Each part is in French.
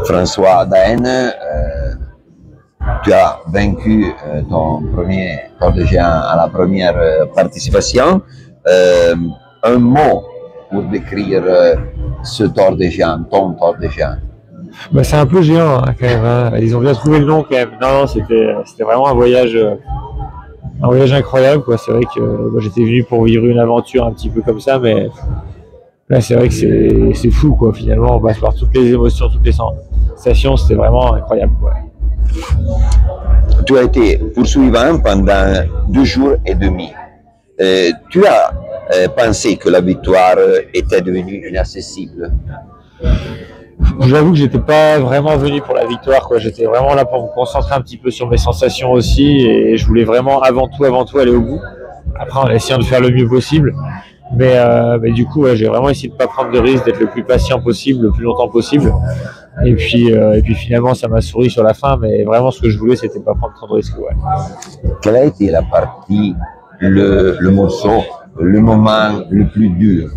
François Daen, tu as vaincu ton premier Tour de Géant à la première participation. Un mot pour décrire ce Tour de Géant, ton Tour de Géant. Bah, c'est un peu géant hein, quand même. Hein. Ils ont bien trouvé le nom quand même. Non, c'était vraiment un voyage incroyable. C'est vrai que j'étais venu pour vivre une aventure un petit peu comme ça, mais là c'est vrai que c'est fou quoi. Finalement, on passe par toutes les émotions, toutes les sensations. C'était vraiment incroyable. Tu as été poursuivant pendant 2 jours et demi. Tu as pensé que la victoire était devenue inaccessible? J'avoue que j'étais pas vraiment venu pour la victoire, quoi. J'étais vraiment là pour me concentrer un petit peu sur mes sensations aussi, et je voulais vraiment avant tout aller au bout. Après, en essayant de faire le mieux possible, mais du coup, j'ai vraiment essayé de pas prendre de risques, d'être le plus patient possible, le plus longtemps possible. Et puis finalement, ça m'a souri sur la fin, mais vraiment, ce que je voulais, c'était pas prendre trop de risques. Ouais. Quelle a été la partie, le morceau, le moment le plus dur?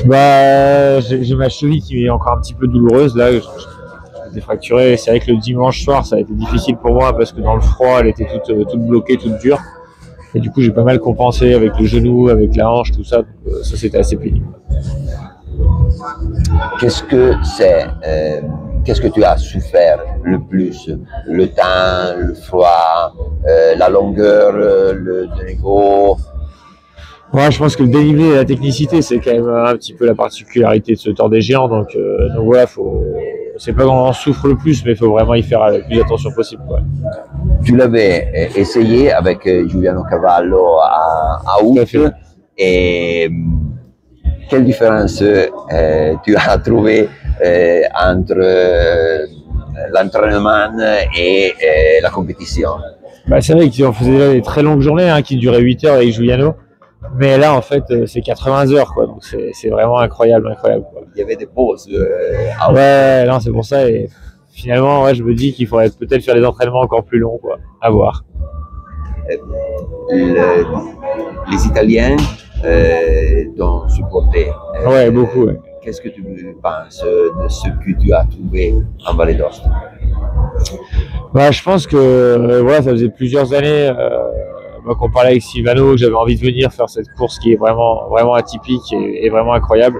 J'ai ma cheville qui est encore un petit peu douloureuse là, j'étais fracturé. C'est vrai que le dimanche soir ça a été difficile pour moi parce que dans le froid elle était toute bloquée, toute dure, et du coup j'ai pas mal compensé avec le genou, avec la hanche, tout ça, donc, ça c'était assez pénible. Qu'est-ce que tu as souffert le plus? Le temps, le froid, la longueur, le niveau? Ouais, je pense que le dénivelé et la technicité, c'est quand même un petit peu la particularité de ce Tour des Géants. Donc voilà, c'est pas qu'on en souffre le plus, mais il faut vraiment y faire le plus attention possible. Quoi. Tu l'avais essayé avec Giuliano Cavallo à août. Et quelle différence tu as trouvé entre l'entraînement et la compétition? C'est vrai qu'on faisait des très longues journées qui duraient 8 heures avec Giuliano. Mais là, en fait, c'est 80 heures, quoi. Donc, c'est vraiment incroyable, quoi. Il y avait des pauses. Ouais, non, c'est pour ça. Et finalement, ouais, je me dis qu'il faudrait peut-être faire des entraînements encore plus longs, quoi. À voir. Les Italiens t'ont supporté. Ouais, beaucoup. Ouais. Qu'est-ce que tu penses de ce que tu as trouvé en Valle d'Aoste? Je pense que ça faisait plusieurs années. Qu'on parlait avec Silvano, que j'avais envie de venir faire cette course qui est vraiment, vraiment atypique et vraiment incroyable.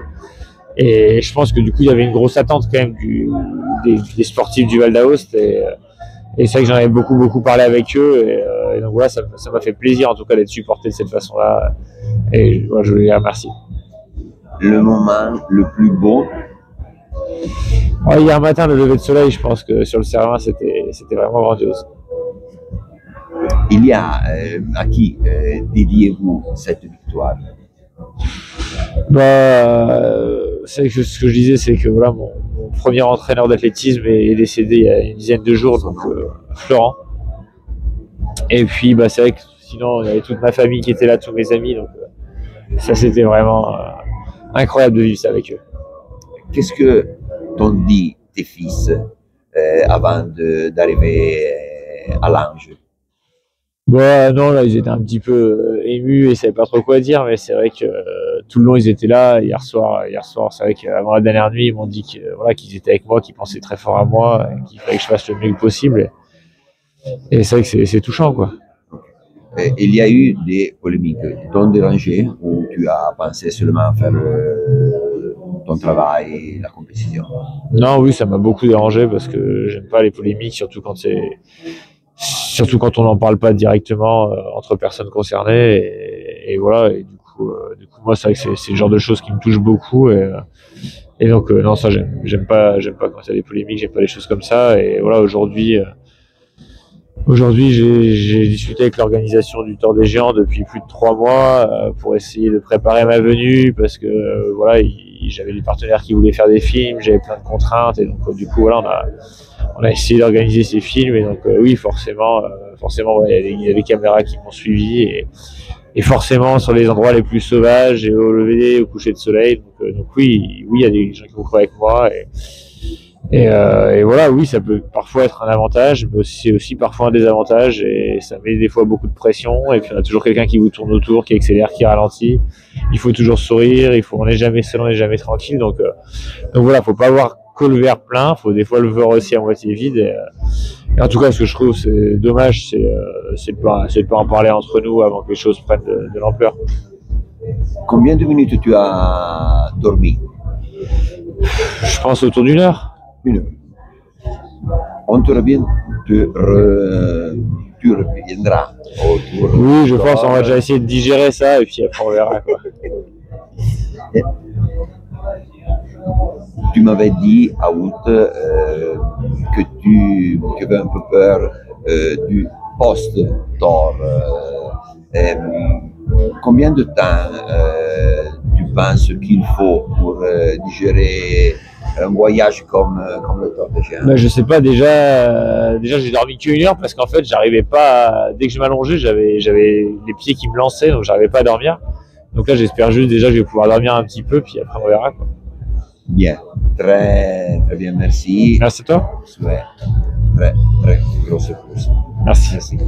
Et je pense que du coup, il y avait une grosse attente quand même des sportifs du Val d'Aoste. Et c'est vrai que j'en avais beaucoup parlé avec eux. Et donc voilà, ça m'a fait plaisir en tout cas d'être supporté de cette façon-là. Et je voulais les remercier. Le moment le plus beau? Hier matin, le lever de soleil, je pense que sur le Cervin, c'était vraiment grandiose. Il y a à qui dédiez-vous cette victoire? Ce que je disais, c'est que voilà, mon premier entraîneur d'athlétisme est décédé il y a une dizaine de jours, donc Florent. Et puis c'est vrai que sinon il y avait toute ma famille qui était là, tous mes amis, donc ça c'était vraiment incroyable de vivre ça avec eux. Qu'est-ce que t'ont dit tes fils avant d'arriver à l'Ange? Non, là, ils étaient un petit peu émus et ils savaient pas trop quoi dire, mais c'est vrai que tout le long, ils étaient là. Hier soir, c'est vrai qu'avant la dernière nuit, ils m'ont dit qu'ils étaient avec moi, qu'ils pensaient très fort à moi, qu'il fallait que je fasse le mieux possible. Et c'est vrai que c'est touchant, quoi. Il y a eu des polémiques qui t'ont dérangé ou tu as pensé seulement faire ton travail, la compétition? Non, oui, ça m'a beaucoup dérangé parce que j'aime pas les polémiques, surtout quand on n'en parle pas directement entre personnes concernées, et voilà. Et du coup moi c'est vrai que c'est le genre de choses qui me touchent beaucoup, et donc non, ça j'aime pas quand il y a des polémiques, j'aime pas les choses comme ça. Et voilà, aujourd'hui j'ai discuté avec l'organisation du Tour des Géants depuis plus de 3 mois pour essayer de préparer ma venue, parce que j'avais des partenaires qui voulaient faire des films, j'avais plein de contraintes, et donc du coup voilà, on a essayé d'organiser ces films. Et donc oui, forcément il y a des caméras qui m'ont suivi, et forcément sur les endroits les plus sauvages et au lever, au coucher de soleil. Donc oui, il y a des gens qui vont courir avec moi, et voilà, oui, ça peut parfois être un avantage, mais c'est aussi parfois un désavantage, et ça met des fois beaucoup de pression. Et puis on a toujours quelqu'un qui vous tourne autour, qui accélère, qui ralentit. Il faut toujours sourire, on n'est jamais seul, on n'est jamais tranquille. Donc Donc voilà, faut pas voir que le verre plein, faut des fois le voir aussi à moitié vide. Et en tout cas, ce que je trouve c'est dommage, c'est de pas en parler entre nous avant que les choses prennent de l'ampleur. Combien de minutes tu as dormi? Je pense autour d'une heure. Une heure. On te revient, tu reviendras autour. Oui, je pense, on va déjà essayer de digérer ça et puis après on verra quoi. Tu m'avais dit à août que tu avais un peu peur du post-tour. Combien de temps tu penses qu'il faut pour digérer un voyage comme le Tour des Géants? Ben, je sais pas, déjà j'ai dormi qu'une heure parce qu'en fait j'arrivais pas, dès que je m'allongeais j'avais les pieds qui me lançaient donc j'arrivais pas à dormir. Donc là j'espère juste déjà que je vais pouvoir dormir un petit peu puis après on verra quoi. Bien, très bien, merci. Merci à toi. Ouais, très grosse course. Merci. Merci.